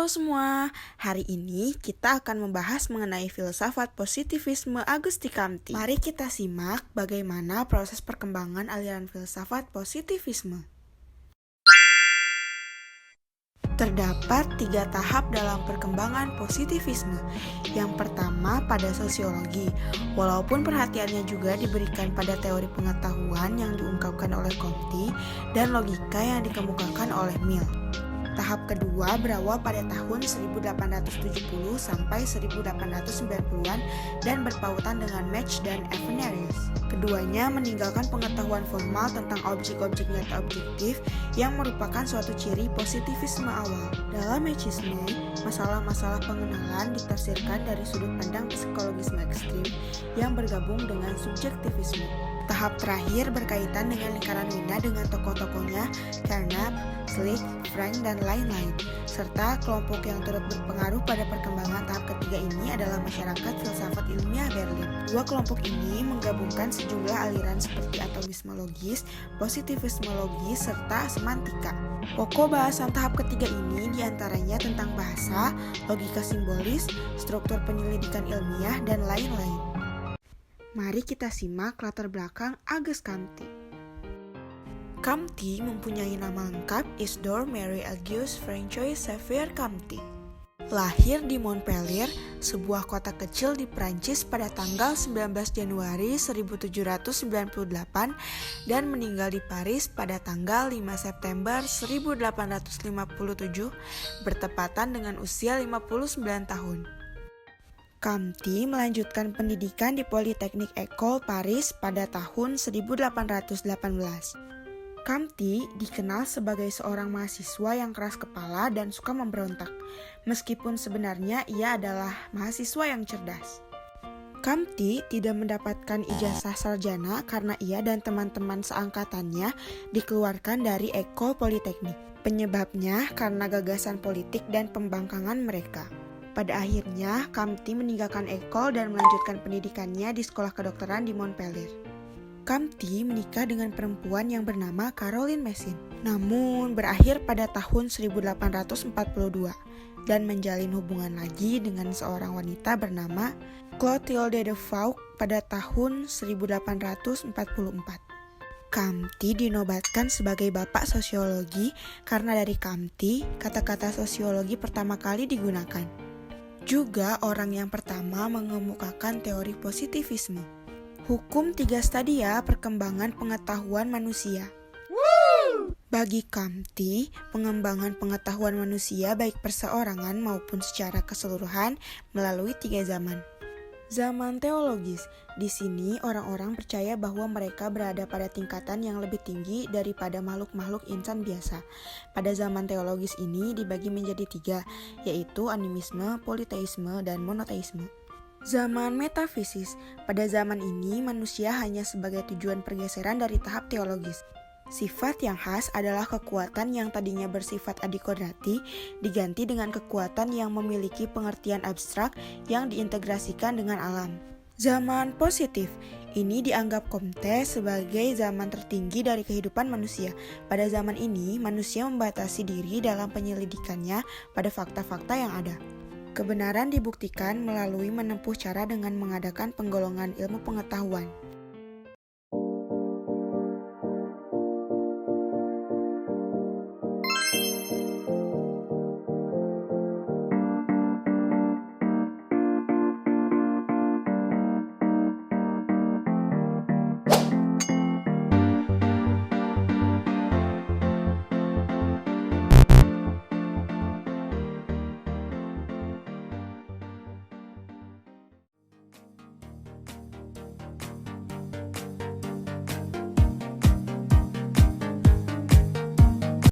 Halo semua, hari ini kita akan membahas mengenai filsafat positivisme Auguste Comte. Mari kita simak bagaimana proses perkembangan aliran filsafat positivisme. Terdapat 3 tahap dalam perkembangan positivisme. Yang pertama pada sosiologi, walaupun perhatiannya juga diberikan pada teori pengetahuan yang diungkapkan oleh Comte dan logika yang dikemukakan oleh Mill. Tahap kedua berawal pada tahun 1870 sampai 1890-an dan berpautan dengan Mach dan Avenarius. Keduanya meninggalkan pengetahuan formal tentang objek-objek nyata objektif yang merupakan suatu ciri positivisme awal. Dalam Machisme, masalah-masalah pengenalan ditafsirkan dari sudut pandang psikologisme ekstrim yang bergabung dengan subjektivisme. Tahap terakhir berkaitan dengan lingkaran Wina dengan tokoh-tokohnya Carnap, Slick, Frank, dan lain-lain, serta kelompok yang turut berpengaruh pada perkembangan tahap ketiga ini adalah masyarakat filsafat ilmiah Berlin. Dua kelompok ini menggabungkan sejumlah aliran seperti atomisme logis, positivisme logis, serta semantika. Pokok bahasan tahap ketiga ini diantaranya tentang bahasa, logika simbolis, struktur penyelidikan ilmiah, dan lain-lain. Mari kita simak latar belakang Auguste Comte. Comte mempunyai nama lengkap Isidore Marie Auguste François Xavier Comte. Lahir di Montpellier, sebuah kota kecil di Prancis pada tanggal 19 Januari 1798 dan meninggal di Paris pada tanggal 5 September 1857 bertepatan dengan usia 59 tahun. Comte melanjutkan pendidikan di Polytechnique École Paris pada tahun 1818. Comte dikenal sebagai seorang mahasiswa yang keras kepala dan suka memberontak, meskipun sebenarnya ia adalah mahasiswa yang cerdas. Comte tidak mendapatkan ijazah sarjana karena ia dan teman-teman seangkatannya dikeluarkan dari École Polytechnique. Penyebabnya karena gagasan politik dan pembangkangan mereka. Pada akhirnya, Comte meninggalkan École dan melanjutkan pendidikannya di sekolah kedokteran di Montpellier. Comte menikah dengan perempuan yang bernama Caroline Massin, namun berakhir pada tahun 1842 dan menjalin hubungan lagi dengan seorang wanita bernama Clotilde de Foucault pada tahun 1844. Comte dinobatkan sebagai bapak sosiologi karena dari Comte kata-kata sosiologi pertama kali digunakan. Juga orang yang pertama mengemukakan teori positivisme. Hukum 3 stadia perkembangan pengetahuan manusia. Bagi Comte, pengembangan pengetahuan manusia baik perseorangan maupun secara keseluruhan melalui 3 zaman. Zaman teologis, di sini orang-orang percaya bahwa mereka berada pada tingkatan yang lebih tinggi daripada makhluk-makhluk insan biasa. Pada zaman teologis ini dibagi menjadi 3, yaitu animisme, politeisme, dan monoteisme. Zaman metafisis, pada zaman ini manusia hanya sebagai tujuan pergeseran dari tahap teologis. Sifat yang khas adalah kekuatan yang tadinya bersifat adikodrati diganti dengan kekuatan yang memiliki pengertian abstrak yang diintegrasikan dengan alam. Zaman positif, ini dianggap Comte sebagai zaman tertinggi dari kehidupan manusia. Pada zaman ini, manusia membatasi diri dalam penyelidikannya pada fakta-fakta yang ada. Kebenaran dibuktikan melalui menempuh cara dengan mengadakan penggolongan ilmu pengetahuan.